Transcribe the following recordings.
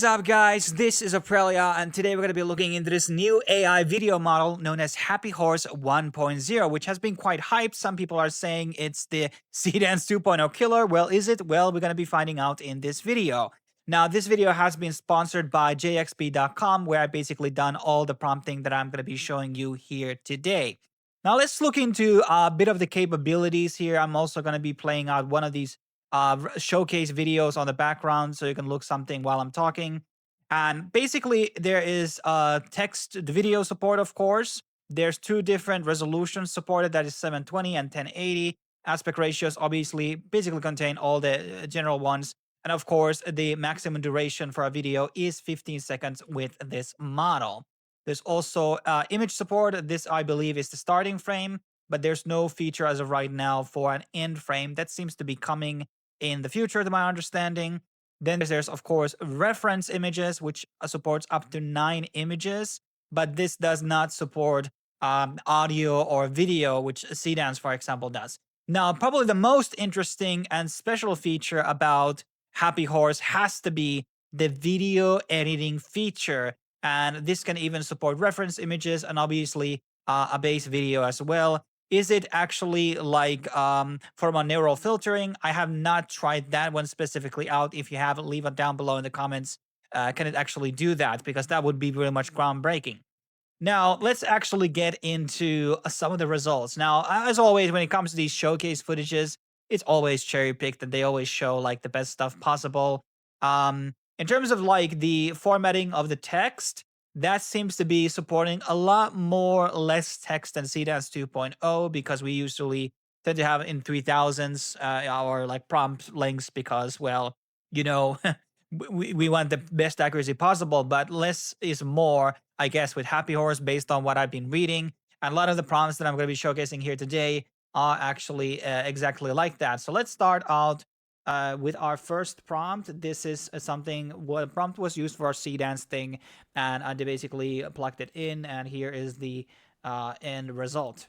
is up, guys? This is Oprelia, and today we're going to be looking into this new AI video model known as HappyHorse 1.0, which has been quite hyped. Some people are saying it's the Seedance 2.0 killer. Well, is it? Well, we're going to be finding out in this video. Now, this video has been sponsored by JXP.com, where I basically done all the prompting that I'm going to be showing you here today. Now, let's look into a bit of the capabilities here. I'm also going to be playing out one of these showcase videos on the background so you can look something while I'm talking. And basically, there is text to video support, of course. There's two different resolutions supported, that is 720 and 1080. Aspect ratios obviously basically contain all the general ones. And of course, the maximum duration for a video is 15 seconds with this model. There's also image support. This, I believe, is the starting frame, but there's no feature as of right now for an end frame. That seems to be coming in the future, to my understanding. Then there's, of course, reference images, which supports up to 9 images, but this does not support audio or video, which Seedance, for example, does. Now, probably the most interesting and special feature about HappyHorse has to be the video editing feature, and this can even support reference images and obviously a base video as well. Is it actually like for my neural filtering? I have not tried that one specifically out. If you have, leave it down below in the comments. Can it actually do that? Because that would be very much groundbreaking. Now, let's actually get into some of the results. Now, as always, when it comes to these showcase footages, it's always cherry-picked and they always show like the best stuff possible. In terms of like the formatting of the text, that seems to be supporting a lot more less text than Seedance 2.0, because we usually tend to have in 3000s our like prompt lengths, because, well, you know, we want the best accuracy possible, but less is more, I guess, with HappyHorse based on what I've been reading. And a lot of the prompts that I'm going to be showcasing here today are actually exactly like that. So let's start out with our first prompt. This is something, what prompt was used for our Seedance thing, and I basically plugged it in, and here is the end result.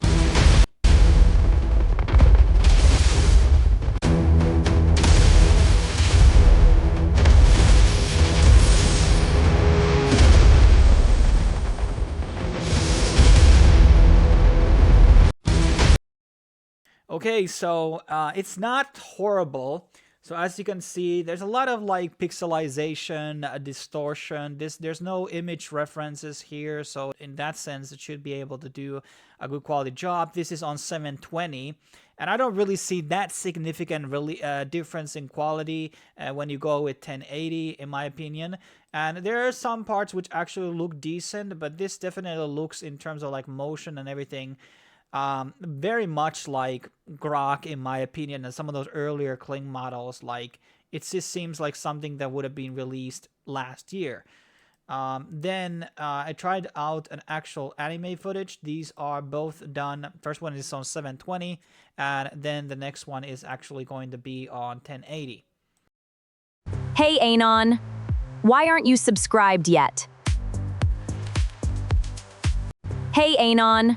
Okay, so it's not horrible. So as you can see, there's a lot of like pixelization, distortion. There's no image references here, so in that sense, it should be able to do a good quality job. This is on 720, and I don't really see that significant difference in quality when you go with 1080, in my opinion. And there are some parts which actually look decent, but this definitely looks, in terms of like motion and everything, very much like Grok, in my opinion, and some of those earlier Kling models. Like, it just seems like something that would have been released last year. Then I tried out an actual anime footage. These are both done. First one is on 720, and then the next one is actually going to be on 1080. Hey Anon, why aren't you subscribed yet? Hey Anon,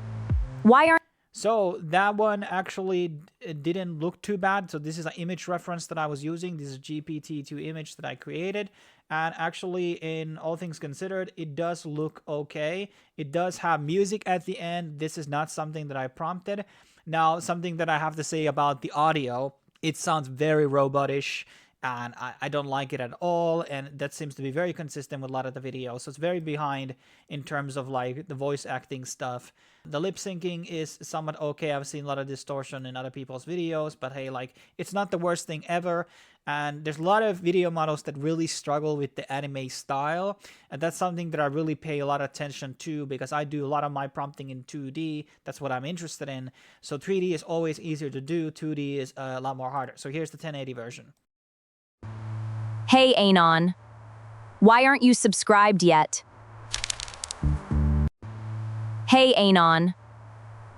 why aren't... So that one actually didn't look too bad. So this is an image reference that I was using. This is a GPT-2 image that I created. And actually, in all things considered, it does look okay. It does have music at the end. This is not something that I prompted. Now, something that I have to say about the audio, it sounds very robotish, and I don't like it at all, and that seems to be very consistent with a lot of the videos. So it's very behind in terms of like the voice acting stuff. The lip syncing is somewhat okay. I've seen a lot of distortion in other people's videos, but hey, like, it's not the worst thing ever. And there's a lot of video models that really struggle with the anime style, and that's something that I really pay a lot of attention to, because I do a lot of my prompting in 2D. That's what I'm interested in. So 3D is always easier to do. 2D is a lot more harder. So here's the 1080 version. Hey Anon, why aren't you subscribed yet? Hey Anon,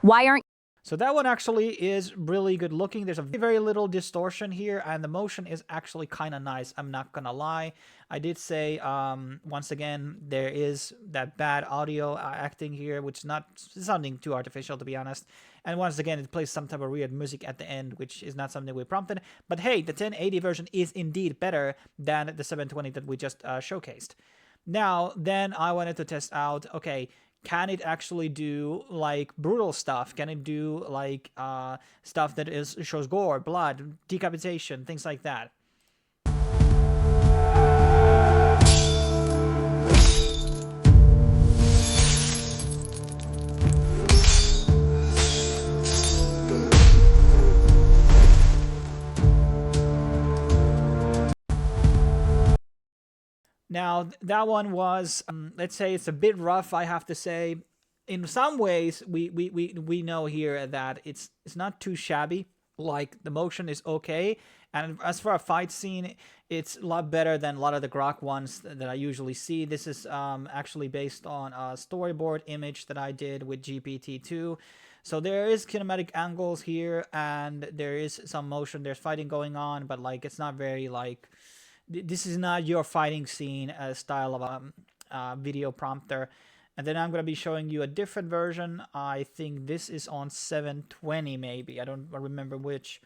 why aren't... So that one actually is really good looking. There's a very little distortion here, and the motion is actually kind of nice. I'm not gonna lie. I did say, once again, there is that bad audio acting here, which is not sounding too artificial, to be honest. And once again, it plays some type of weird music at the end, which is not something we prompted. But hey, the 1080 version is indeed better than the 720 that we just showcased. Now, then I wanted to test out, okay, can it actually do like brutal stuff? Can it do like stuff that shows gore, blood, decapitation, things like that? Now, that one was, let's say it's a bit rough, I have to say. In some ways, we know here that it's not too shabby. Like, the motion is okay. And as for a fight scene, it's a lot better than a lot of the grok ones that I usually see. This is actually based on a storyboard image that I did with GPT-2. So there is kinematic angles here, and there is some motion. There's fighting going on, but like it's not very like... This is not your fighting scene style of a video prompter. And then I'm going to be showing you a different version. I think this is on 720 maybe. I don't remember which.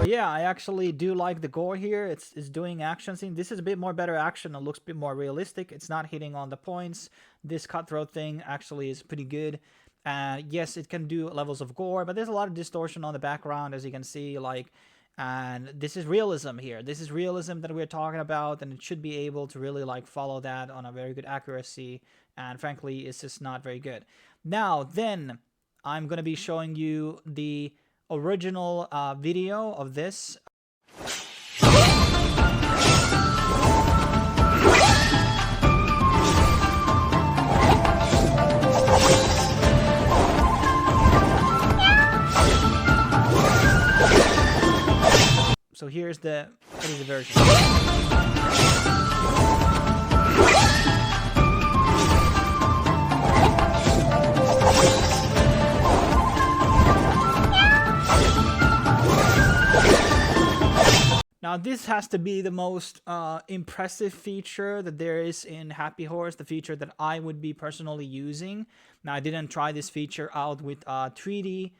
Yeah, I actually do like the gore here. It's doing action scene. This is a bit more better action. It looks a bit more realistic. It's not hitting on the points. This cutthroat thing actually is pretty good. Yes, it can do levels of gore, but there's a lot of distortion on the background, as you can see. Like, and this is realism here. This is realism that we're talking about, and it should be able to really like follow that on a very good accuracy. And frankly, it's just not very good. Now, then I'm gonna be showing you the original video of this. So here's the edited version. Now, this has to be the most impressive feature that there is in HappyHorse, the feature that I would be personally using. Now, I didn't try this feature out with 3D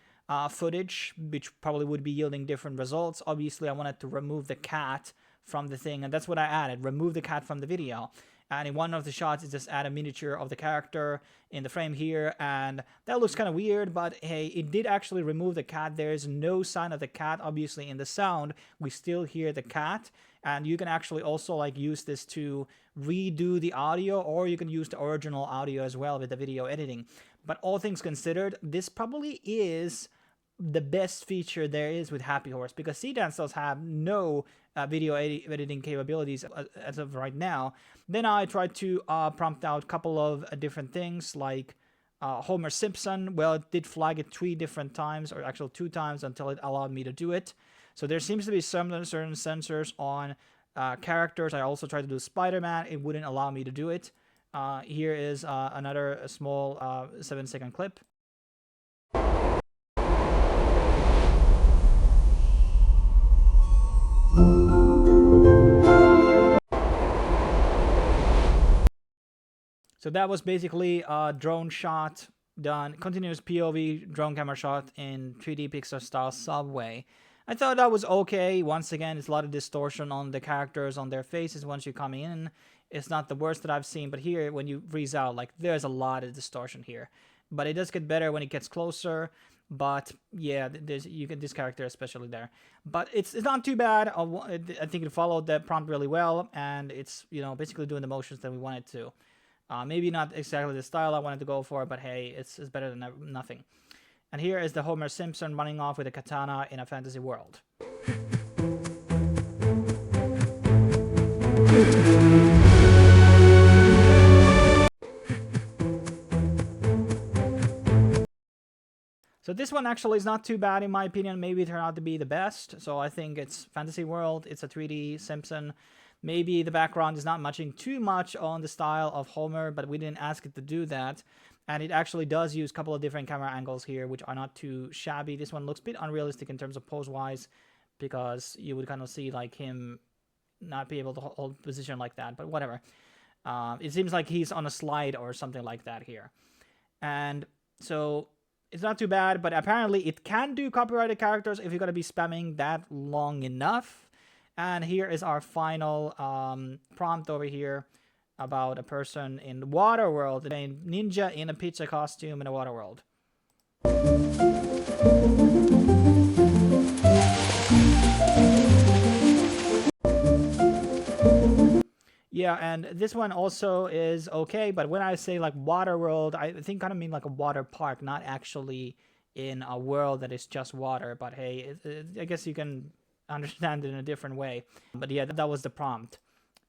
footage, which probably would be yielding different results. Obviously, I wanted to remove the cat from the thing, and that's what I added, remove the cat from the video. And in one of the shots, it just add a miniature of the character in the frame here, and that looks kind of weird, but hey, it did actually remove the cat. There is no sign of the cat, obviously. In the sound, we still hear the cat, and you can actually also like use this to redo the audio, or you can use the original audio as well with the video editing. But all things considered, this probably is the best feature there is with HappyHorse, because Seedance does have no video editing capabilities as of right now. Then I tried to prompt out a couple of different things, like Homer Simpson. Well, it did flag it 3 different times, or actually 2 times, until it allowed me to do it. So there seems to be some certain sensors on characters. I also tried to do Spider-Man. It wouldn't allow me to do it. Here is another small 7-second clip. So that was basically a drone shot done, continuous POV drone camera shot in 3D Pixar style subway. I thought that was okay. Once again, it's a lot of distortion on the characters, on their faces once you come in. It's not the worst that I've seen, but here, when you freeze out, like, there's a lot of distortion here. But it does get better when it gets closer. But yeah, you get this character especially there. But it's not too bad. I think it followed the prompt really well, and it's, you know, basically doing the motions that we wanted to. Maybe not exactly the style I wanted to go for, but hey, it's better than nothing. And here is the Homer Simpson running off with a katana in a fantasy world. So this one actually is not too bad in my opinion. Maybe it turned out to be the best. So I think it's fantasy world. It's a 3D Simpson. Maybe the background is not matching too much on the style of Homer, but we didn't ask it to do that. And it actually does use a couple of different camera angles here, which are not too shabby. This one looks a bit unrealistic in terms of pose-wise, because you would kind of see like him not be able to hold position like that, but whatever. It seems like he's on a slide or something like that here. And so it's not too bad, but apparently it can do copyrighted characters if you're going to be spamming that long enough. And here is our final prompt over here about a person in water world, a ninja in a pizza costume in a water world. Yeah, and this one also is okay, but when I say like water world, I think kind of mean like a water park, not actually in a world that is just water. But hey, I guess you can understand it in a different way. But yeah, that was the prompt.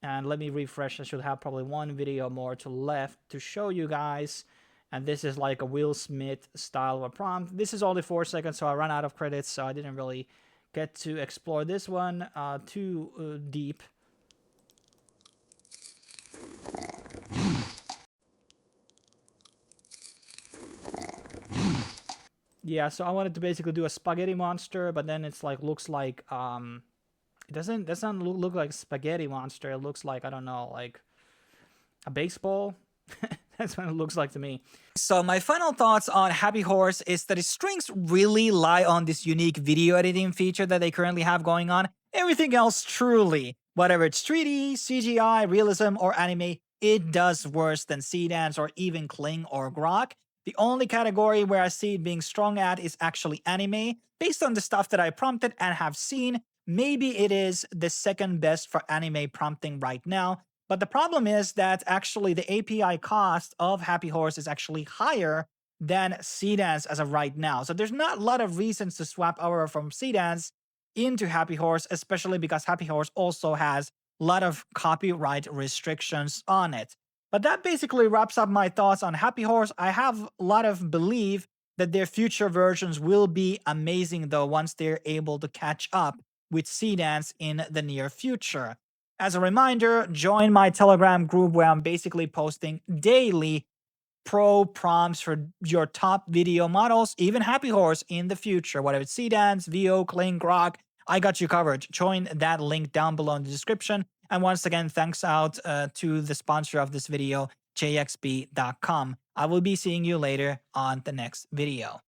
And let me refresh. I should have probably one video more to left to show you guys. And this is like a Will Smith style of a prompt. This is only 4 seconds, so I ran out of credits, so I didn't really get to explore this one too deep. Yeah, so I wanted to basically do a spaghetti monster, but then it's like looks like it doesn't look like spaghetti monster. It looks like, I don't know, like a baseball. That's what it looks like to me. So my final thoughts on HappyHorse is that its strengths really lie on this unique video editing feature that they currently have going on. Everything else, truly, whether it's 3D, CGI, realism, or anime, it does worse than Seedance or even Kling or Grok. The only category where I see it being strong at is actually anime. Based on the stuff that I prompted and have seen, maybe it is the second best for anime prompting right now. But the problem is that actually the API cost of HappyHorse is actually higher than Seedance as of right now. So there's not a lot of reasons to swap over from Seedance into HappyHorse, especially because HappyHorse also has a lot of copyright restrictions on it. But that basically wraps up my thoughts on HappyHorse. I have a lot of belief that their future versions will be amazing though once they're able to catch up with Seedance in the near future. As a reminder, join my Telegram group where I'm basically posting daily pro prompts for your top video models, even HappyHorse in the future, whether it's Seedance, VO, Kling, Grok, I got you covered. Join that link down below in the description. And once again, thanks out to the sponsor of this video, JXP.com. I will be seeing you later on the next video.